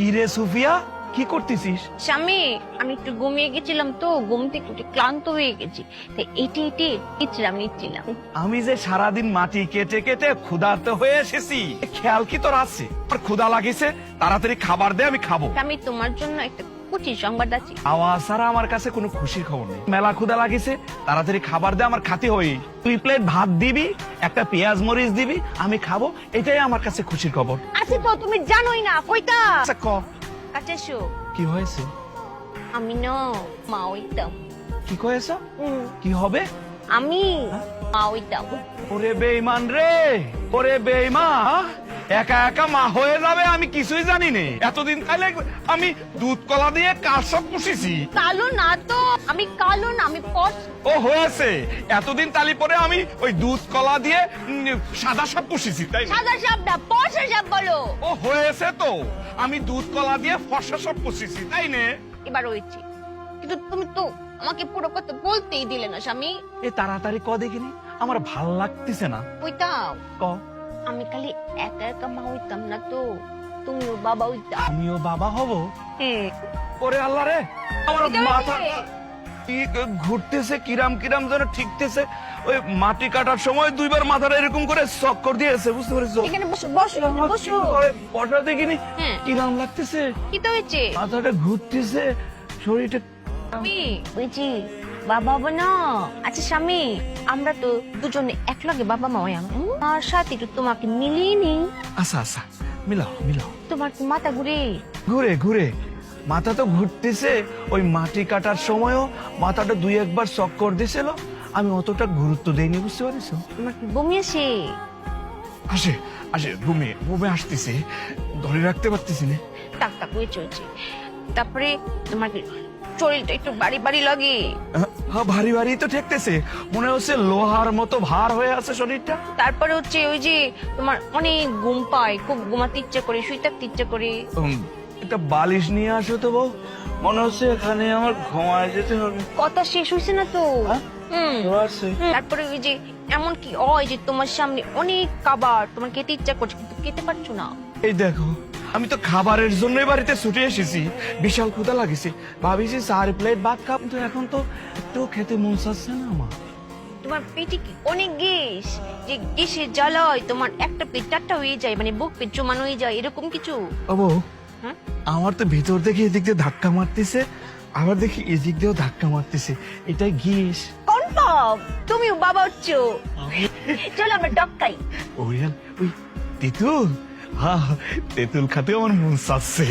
কি রে সুফিয়া, কি করতেছিস? স্বামী, আমি একটু ঘুমিয়ে গেছিলাম তো, ঘুম থেকে একটু ক্লান্ত হয়ে গেছি, তাই এটি ইচ্ছিলাম নিচ্ছিলাম। আমি যে সারাদিন মাটি কেটে কেটে ক্ষুধার্ত হয়ে এসেছি, খেয়াল কি তোর আছে? আর ক্ষুধা লাগিছে, তাড়াতাড়ি খাবার দে, আমি খাবো। স্বামী, তোমার জন্য একটা খুশির সংবাদ আছে। আওয়াজ ছাড়া আমার কাছে কোনো খুশির খবর নেই। মেলা ক্ষুধা লাগিছে, তাড়াতাড়ি খাবার দে, আমার খাতে হই। 2 প্লেট ভাত দিবি, একটা পেঁয়াজ মরিচ দিবি, আমি খাবো, এটাই আমার কাছে খুশির খবর। আছে তো, তুমি জানোই না কইতা। আচ্ছা ক, কাছে এসো। কি হয়েছে? আমি না মা হইতাম। কি কয়েছ? কি হবে? আমি মা হইতাম। ওরে বেঈমান রে, ওরে বেঈমান, একা একা মা হয়ে যাবে আমি কিছুই জানি নে। এতদিন তাহলে আমি দুধ কলা দিয়ে কার সব পুষেছি। কালো না তো, আমি কালো না, আমি পট। ও হয়েছে, এতদিন তালি পরে আমি ওই দুধ কলা দিয়ে সাদা সব পুষেছি, তাই না? সাদা সাপ না, পশা সাপ বলো। ও হয়েছে তো, আমি দুধ কলা দিয়ে ফর্সা সব পুষেছি, তাই না? এবার হয়েছে, কিন্তু তুমি তো আমাকে পুরো কথা বলতেই দিলে না স্বামী। এ তাড়াতাড়ি ক দেখিনি, আমার ভাল লাগতেছে না। হইতাম। ক। আমি খালি একা একা মা হইতাম না তো, তুমিও বাবা হইতাম। আমিও বাবা হব? হ্যাঁ। ওরে আল্লাহ রে, আমার এটা মাথা হয়েছে। কি ঘুরতেছে, কিরাম কিরাম যেন ঠিকতেছে। ওই মাটি কাটার সময় 2 বার মাথাটা এরকম করে চক্কর দিয়েছে, বুঝতে পেরেছো? এখানে বসো, বসো, বসো। পটা দেখিনি, হ্যাঁ। কিরাম লাগতেছে, কি তো হয়েছে? মাথাটা ঘুরতেছে, শরীরটা। আমি বুঝি বাবা হবো না। আচ্ছা স্বামী, আমরা তো দুজনে একলগে বাবা মা হই। আমার সাথে একটু তোমাকে মিলিয়ে নি। আচ্ছা আচ্ছা, মিলাও মিলাও। তোমার কি মাথা ঘুরে? ঘুরে ঘুরে মাথা তো ঘুরতেছে। ওই মাটি কাটার সময়ও মাথাটা 2-1 বার চক্কর দিছিল, আমি অতটা গুরুত্ব দেইনি, বুঝতে পারছো? তোমার কি বমি আসে? আসে আসে, ঘুমে আসতেছে, ধরে রাখতে পারতেছি না। টাক টাক হয়ে চলছে। তারপরে তোমার কি শরীরটা একটু বাড়ি বাড়ি লাগে? হ্যাঁ, ভারী ভারী তো ঠেকতেছে, মনে হচ্ছে লোহার মতো ভার হয়ে আছে শরীরটা। তারপরে হচ্ছে ওই যে তোমার অনেক ঘুম পায়, খুব ঘুমাতে ইচ্ছা করে, শুই থাকতে ইচ্ছা করে। একটা বালিশ নিয়ে আসো তো বউ, মনে হচ্ছে এখানে আমার ঘুমায় যেতে হবে। কথা শেষ হয়েছে না তো? হ্যাঁ? হুম। তারপরে ওই যে এমন কি হয় যে তোমার সামনে অনেক খাবার, তোমার খেতে ইচ্ছা করছে কিন্তু খেতে পারছো না। এই দেখো, আমি তো খাবারের জন্য বাড়িতে ছুটে এসেছি, বিশাল ক্ষুধা লাগেছে, ভাবিছি 4 প্লেট ভাত খাব, কিন্তু এখন তো একটু খেতে মন চাচ্ছে না আমার। তোমার পেটে কি অনেক গ্যাস, যে গ্যাসের জ্বালায় তোমার একটা পেট 4টা হয়ে যায়, মানে বুক পেট জমান হয়ে যায়, এরকম কিছু? বাবু, হ্যাঁ? আমার তো ভিতর দেখে এদিক দিয়ে ধাক্কা মারতেছে, আবার দেখি এদিক দিয়েও ধাক্কা মারতেছে, এটাই গ্যাস। কনফার্ম তুমিও বাবা হচ্ছ। চলো আমরা টক্কাই। ওই তেঁতুল, হ্যাঁ তেঁতুল খাতে আমার মন চাচ্ছে।